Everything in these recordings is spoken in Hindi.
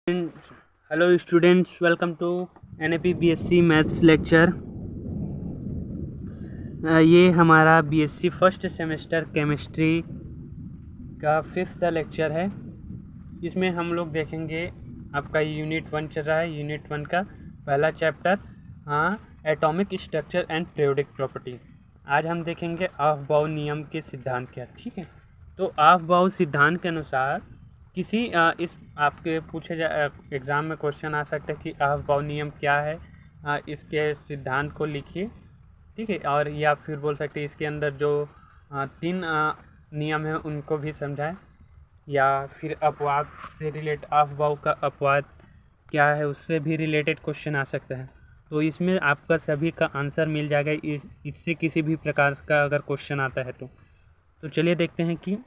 Hello students, welcome to NAP BSc maths lecture. ये हमारा BSc फर्स्ट सेमेस्टर केमिस्ट्री का 5th लेक्चर है। इसमें हम लोग देखेंगे, आपका यूनिट 1 चल रहा है। यूनिट 1 का पहला chapter atomic structure and periodic property. आज हम देखेंगे अफबाउ नियम के सिद्धांत क्या। ठीक है, तो अफबाउ सिद्धांत के अनुसार किसी इस आपके पूछे जा एग्ज़ाम में क्वेश्चन आ सकता है कि अफबाउ नियम क्या है, इसके सिद्धांत को लिखिए। ठीक है, और या फिर बोल सकते हैं इसके अंदर जो 3 नियम है उनको भी समझाएं, या फिर अपवाद से अफबाउ का अपवाद क्या है उससे भी रिलेटेड क्वेश्चन आ सकता है। तो इसमें आपका सभी का आंसर मिल जाएगा इससे किसी भी प्रकार का अगर क्वेश्चन आता है तो चलिए देखते हैं कि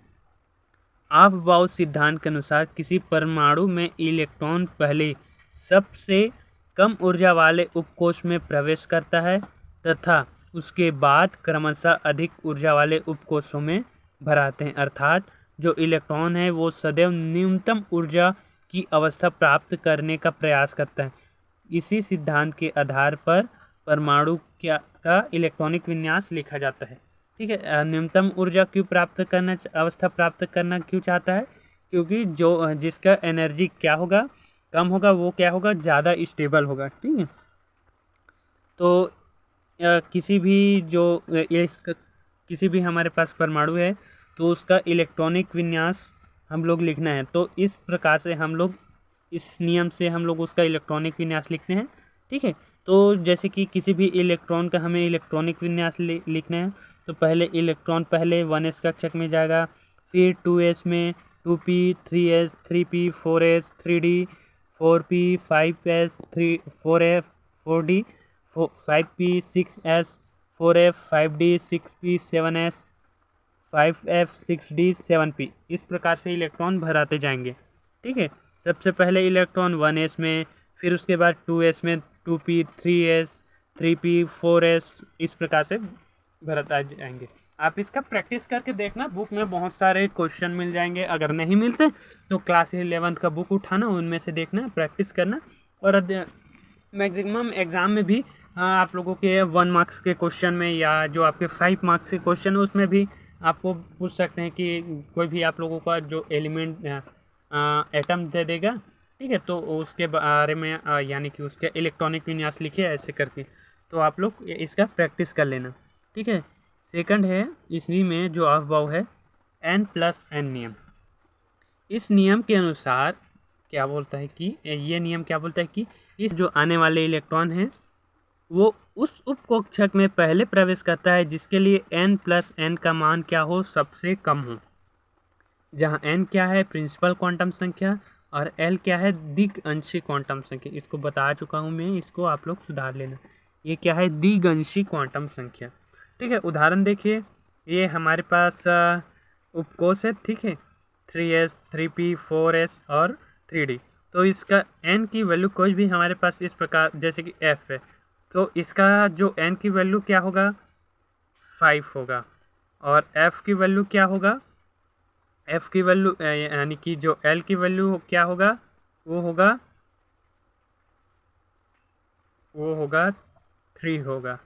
अफबाउ सिद्धांत के अनुसार किसी परमाणु में इलेक्ट्रॉन पहले सबसे कम ऊर्जा वाले उपकोष में प्रवेश करता है तथा उसके बाद क्रमशः अधिक ऊर्जा वाले उपकोषों में भराते हैं। अर्थात जो इलेक्ट्रॉन है वो सदैव न्यूनतम ऊर्जा की अवस्था प्राप्त करने का प्रयास करता है। इसी सिद्धांत के आधार पर परमाणु का इलेक्ट्रॉनिक विन्यास लिखा जाता है। ठीक है, न्यूनतम ऊर्जा क्यों प्राप्त करना, अवस्था प्राप्त करना क्यों चाहता है? क्योंकि जो जिसका एनर्जी क्या होगा, कम होगा, वो क्या होगा, ज़्यादा स्टेबल होगा। ठीक है, तो किसी भी हमारे पास परमाणु है तो उसका इलेक्ट्रॉनिक विन्यास हम लोग लिखना है। तो इस प्रकार से हम लोग इस नियम से हम लोग उसका इलेक्ट्रॉनिक विन्यास लिखते हैं। ठीक है, तो जैसे कि किसी भी इलेक्ट्रॉन का हमें इलेक्ट्रॉनिक विन्यास लिखना है तो पहले इलेक्ट्रॉन पहले 1s कक्षक में जाएगा, फिर 2s में 2p, 3s, 3p, 4s, 3d, 4p, 5s, 4f, 4d, 5p, 6s, 4f, 5d, 6p, 7s, 5f, 6d, 7p। इस प्रकार से इलेक्ट्रॉन भराते जाएंगे। ठीक है, सबसे पहले इलेक्ट्रॉन 1s में, फिर उसके बाद 2s में 2p, 3s, 3p, 4s, इस प्रकार से भरता जाएंगे। आप इसका प्रैक्टिस करके देखना, बुक में बहुत सारे क्वेश्चन मिल जाएंगे। अगर नहीं मिलते तो क्लास 11th का बुक उठाना, उनमें से देखना, प्रैक्टिस करना। और मैक्सिमम एग्ज़ाम में भी आप लोगों के 1 मार्क्स के क्वेश्चन में या जो आपके 5 मार्क्स के क्वेश्चन है उसमें भी आपको पूछ सकते हैं कि कोई भी आप लोगों का जो एलिमेंट एटम दे देगा। ठीक है, तो उसके बारे में यानी कि उसके इलेक्ट्रॉनिक विन्यास लिखिए ऐसे करके, तो आप लोग इसका प्रैक्टिस कर लेना। ठीक है, सेकंड है इसमें में जो अफबाउ है N+N नियम। इस नियम के अनुसार क्या बोलता है कि ये नियम क्या बोलता है कि इस जो आने वाले इलेक्ट्रॉन हैं वो उस उपकक्षक में पहले प्रवेश करता है जिसके लिए N+N का मान क्या हो, सबसे कम हो। जहाँ N क्या है प्रिंसिपल क्वांटम संख्या और L क्या है दिग्अंशी क्वांटम संख्या। इसको बता चुका हूँ मैं, इसको आप लोग सुधार लेना। ये क्या है, दिग्अंशी क्वांटम संख्या। ठीक है, उदाहरण देखिए, ये हमारे पास उपकोष है। ठीक है, 3s, 3p, 4s और 3d। तो इसका N की वैल्यू कोई भी हमारे पास इस प्रकार, जैसे कि F है, तो इसका जो N की वैल्यू क्या होगा, 5 होगा। और F की वैल्यू क्या होगा, F की वैल्यू यानी कि जो L की वैल्यू क्या होगा, वो होगा 3 होगा।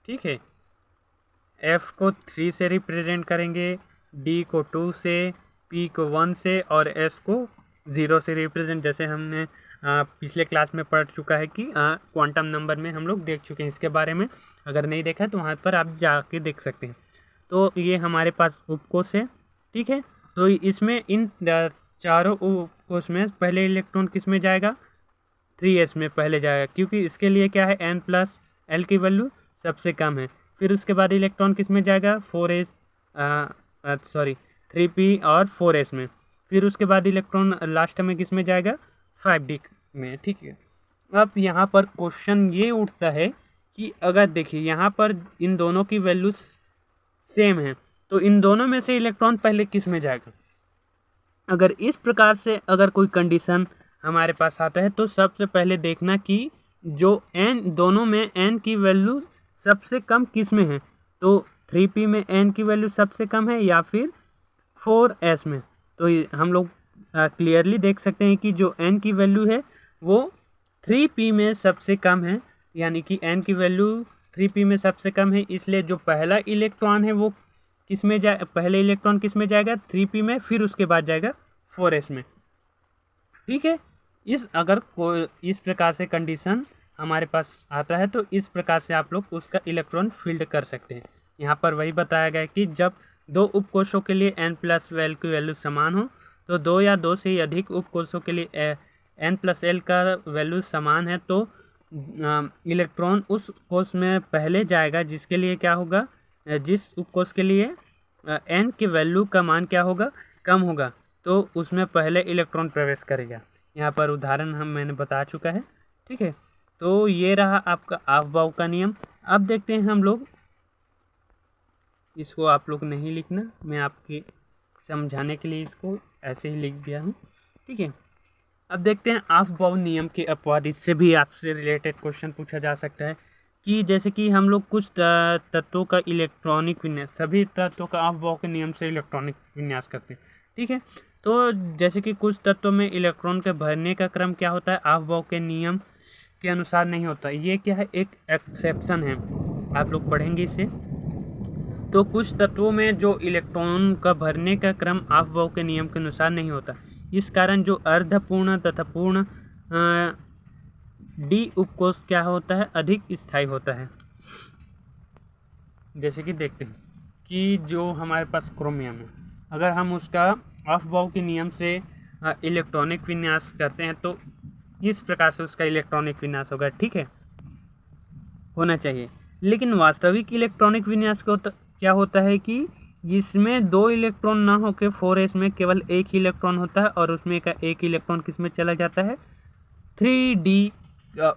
ठीक है, F को 3 से रिप्रेजेंट करेंगे, D को 2 से, P को 1 से और S को 0 से रिप्रेजेंट, जैसे हमने पिछले क्लास में पढ़ चुका है कि क्वांटम नंबर में हम लोग देख चुके हैं इसके बारे में। अगर नहीं देखा तो वहाँ पर आप जाके देख सकते हैं। तो ये हमारे पास उपकोष है। ठीक है, तो इसमें इन चारों उपकोष में पहले इलेक्ट्रॉन किस में जाएगा, 3s में पहले जाएगा, क्योंकि इसके लिए क्या है, N+L की वैल्यू सबसे कम है। फिर उसके बाद इलेक्ट्रॉन किस में जाएगा, 3p और 4s में। फिर उसके बाद इलेक्ट्रॉन लास्ट में किस में जाएगा, 5d में। ठीक है, अब यहाँ पर क्वेश्चन ये उठता है कि अगर देखिए यहाँ पर इन दोनों की वैल्यू सेम है तो इन दोनों में से इलेक्ट्रॉन पहले किस में जाएगा। अगर इस प्रकार से अगर कोई कंडीशन हमारे पास आता है तो सबसे पहले देखना कि जो n दोनों में n की वैल्यू सबसे कम किस में है। तो 3p में n की वैल्यू सबसे कम है या फिर 4s में। तो हम लोग क्लियरली देख सकते हैं कि जो n की वैल्यू है वो 3p में सबसे कम है, यानी कि n की वैल्यू 3p में सबसे कम है, इसलिए जो पहला इलेक्ट्रॉन है वो किस में पहले इलेक्ट्रॉन किस में जाएगा 3p में, फिर उसके बाद जाएगा 4s में। ठीक है, अगर कोई इस प्रकार से कंडीशन हमारे पास आता है तो इस प्रकार से आप लोग उसका इलेक्ट्रॉन फील्ड कर सकते हैं। यहाँ पर वही बताया गया कि जब दो उपकोषों के लिए n+l की वैल्यू समान हो तो दो या दो से अधिक उपकोषों के लिए n+l का वैल्यू समान है तो इलेक्ट्रॉन उस कोष में पहले जाएगा जिसके लिए क्या होगा, जिस उपकोष के लिए n की वैल्यू का मान क्या होगा, कम होगा, तो उसमें पहले इलेक्ट्रॉन प्रवेश करेगा। यहाँ पर उदाहरण मैंने बता चुका है। ठीक है, तो ये रहा आपका अफबाउ का नियम। अब देखते हैं हम लोग, इसको आप लोग नहीं लिखना, मैं आपके समझाने के लिए इसको ऐसे ही लिख दिया हूँ। ठीक है, अब देखते हैं अफबाउ नियम के अपवाद। इससे भी आपसे रिलेटेड क्वेश्चन पूछा जा सकता है कि जैसे कि हम लोग कुछ तत्वों का इलेक्ट्रॉनिक विन्यास, सभी तत्वों का अफबाउ के नियम से इलेक्ट्रॉनिक विन्यास करते हैं। ठीक है, तो जैसे कि कुछ तत्वों में इलेक्ट्रॉन के भरने का क्रम क्या होता है, अफबाउ के नियम के अनुसार नहीं होता। ये क्या है, एक एक्सेप्शन है, आप लोग पढ़ेंगे इसे। तो कुछ तत्वों में जो इलेक्ट्रॉन का भरने का क्रम अफबाउ के नियम के अनुसार नहीं होता, इस कारण जो अर्धपूर्ण तथा पूर्ण डी उपकोष क्या होता है, अधिक स्थायी होता है। जैसे कि देखते हैं कि जो हमारे पास क्रोमियम है, अगर हम उसका अफबाउ के नियम से इलेक्ट्रॉनिक विन्यास करते हैं तो इस प्रकार से उसका इलेक्ट्रॉनिक विन्यास होगा। ठीक है, होना चाहिए। लेकिन वास्तविक इलेक्ट्रॉनिक विन्यास को क्या होता है कि जिसमें दो इलेक्ट्रॉन ना होकर 4s में केवल एक ही इलेक्ट्रॉन होता है और उसमें का एक इलेक्ट्रॉन किस में चला जाता है, 3d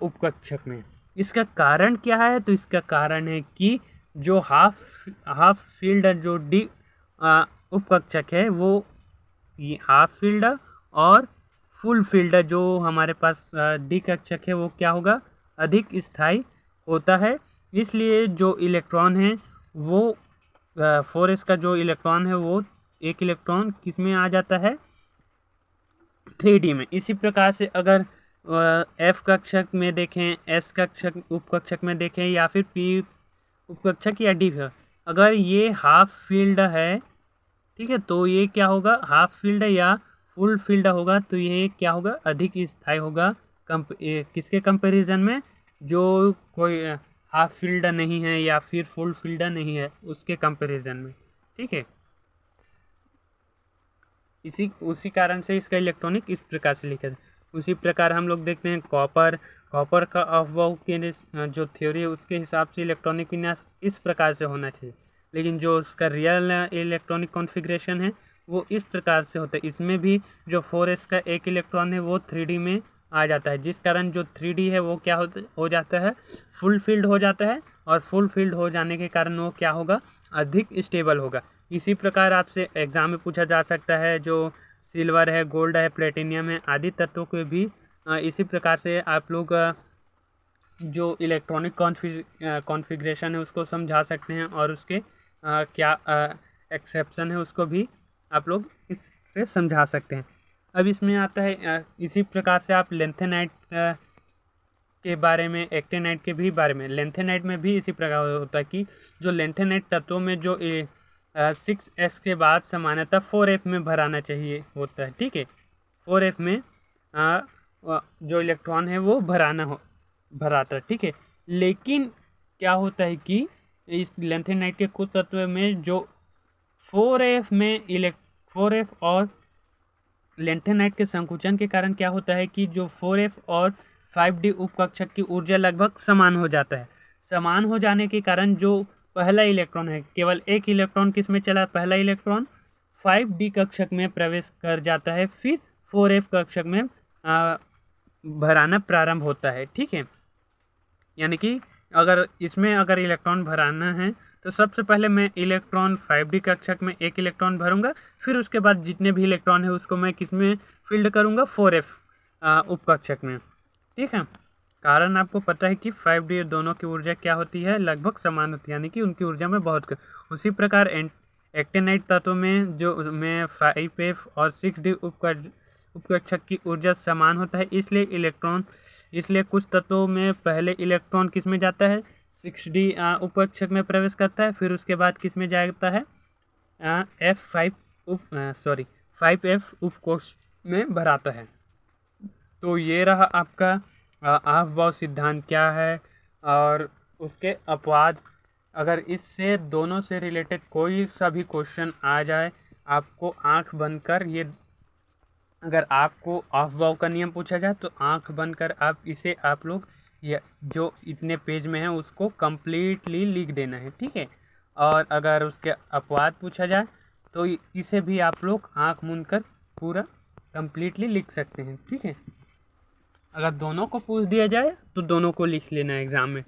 उपकक्षक में। इसका कारण क्या है, तो इसका कारण है कि जो हाफ फील्ड जो डी उपकक्षक है वो हाफ फील्ड और फुल फील्ड जो हमारे पास डी कक्षक है वो क्या होगा, अधिक स्थायी होता है। इसलिए जो इलेक्ट्रॉन है वो 4s का जो इलेक्ट्रॉन है वो एक इलेक्ट्रॉन किस में आ जाता है, 3d में। इसी प्रकार से अगर f कक्षक में देखें, s कक्षक उपकक्षक में देखें या फिर p उपकक्षक या d, अगर ये हाफ फील्ड है, ठीक है, तो ये क्या होगा, हाफ फील्ड या फुल फील्ड होगा तो ये क्या होगा, अधिक स्थायी होगा किसके कंपैरिजन में, जो कोई हाफ फील्ड नहीं है या फिर फुल फील्ड नहीं है उसके कंपैरिजन में। ठीक है, उसी कारण से इसका इलेक्ट्रॉनिक इस प्रकार से लिखा है। उसी प्रकार हम लोग देखते हैं कॉपर का अफबाउ के जो थ्योरी है उसके हिसाब से इलेक्ट्रॉनिक विन्यास इस प्रकार से होना चाहिए, लेकिन जो उसका रियल इलेक्ट्रॉनिक कॉन्फ़िगरेशन है वो इस प्रकार से होता है। इसमें भी जो 4s का एक इलेक्ट्रॉन है वो 3d में आ जाता है, जिस कारण जो 3d है वो क्या हो जाता है, फुल फील्ड हो जाता है, और फुल फील्ड हो जाने के कारण वो क्या होगा, अधिक स्टेबल होगा। इसी प्रकार आपसे एग्जाम में पूछा जा सकता है, जो सिल्वर है, गोल्ड है, प्लेटिनियम है आदि तत्वों के भी इसी प्रकार से आप लोग जो इलेक्ट्रॉनिक कॉन्फ़िगरेशन है उसको समझा सकते हैं, और उसके क्या एक्सेप्शन है उसको भी आप लोग इससे समझा सकते हैं। अब इसमें आता है इसी प्रकार से आप लेंथेनाइट के बारे में, एक्टिनाइट के भी बारे में, लेंथेनाइट में भी इसी प्रकार होता है कि जो लेंथेनाइट तत्वों में जो 6s के बाद सामान्यतः 4f में भराना चाहिए होता है। ठीक है, 4f में जो इलेक्ट्रॉन है वो भराता है। ठीक है, लेकिन क्या होता है कि इस लेंथेनाइट के कुछ तत्व में जो 4f और लेंथेनाइट के संकुचन के कारण क्या होता है कि जो 4f और 5d उपकक्षक की ऊर्जा लगभग समान हो जाता है। समान हो जाने के कारण जो पहला इलेक्ट्रॉन है, केवल एक इलेक्ट्रॉन किस में चला, पहला इलेक्ट्रॉन 5d कक्षक में प्रवेश कर जाता है, फिर 4f कक्षक में भराना प्रारंभ होता है। ठीक है, यानी कि अगर इलेक्ट्रॉन भराना है तो सबसे पहले मैं इलेक्ट्रॉन 5d कक्षक में एक इलेक्ट्रॉन भरूंगा, फिर उसके बाद जितने भी इलेक्ट्रॉन है उसको मैं किस में फील्ड करूंगा, 4f उपकक्षक में। ठीक है, कारण आपको पता है कि 5d दोनों की ऊर्जा क्या होती है, लगभग समान होती है, यानी कि उनकी ऊर्जा में बहुत उसी प्रकार एक्टिनाइट तत्व में जो मैं 5f और 6d उपकक्षक की ऊर्जा समान होता है, इसलिए कुछ तत्वों में पहले इलेक्ट्रॉन किस में जाता है, 6d उपकक्षक में प्रवेश करता है, फिर उसके बाद किस में जाता है, F5F उपकोष में भराता है। तो ये रहा आपका अफबाउ सिद्धांत क्या है और उसके अपवाद। अगर इससे दोनों से रिलेटेड कोई सा भी क्वेश्चन आ जाए, आपको आंख बंद कर अगर आपको अफबाउ का नियम पूछा जाए तो आंख बंद कर आप लोग ये जो इतने पेज में है उसको कंप्लीटली लिख देना है, ठीक है। और अगर उसके अपवाद पूछा जाए तो इसे भी आप लोग आंख मूंद कर पूरा कंप्लीटली लिख सकते हैं, ठीक है। अगर दोनों को पूछ दिया जाए तो दोनों को लिख लेना एग्ज़ाम में।